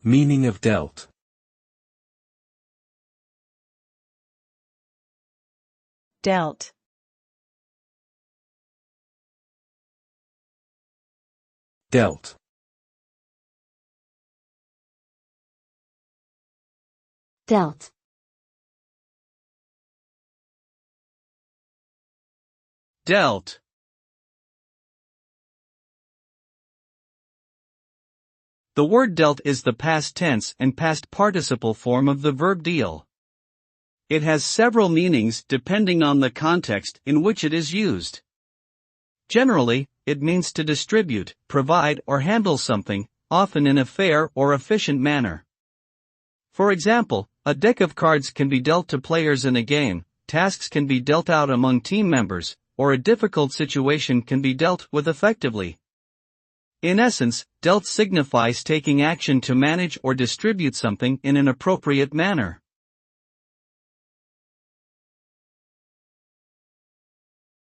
Meaning of dealt. Dealt. Dealt. Dealt. Dealt. The word dealt is the past tense and past participle form of the verb deal. It has several meanings depending on the context in which it is used. Generally, it means to distribute, provide, or handle something, often in a fair or efficient manner. For example, a deck of cards can be dealt to players in a game, tasks can be dealt out among team members, or a difficult situation can be dealt with effectively. In essence, dealt signifies taking action to manage or distribute something in an appropriate manner.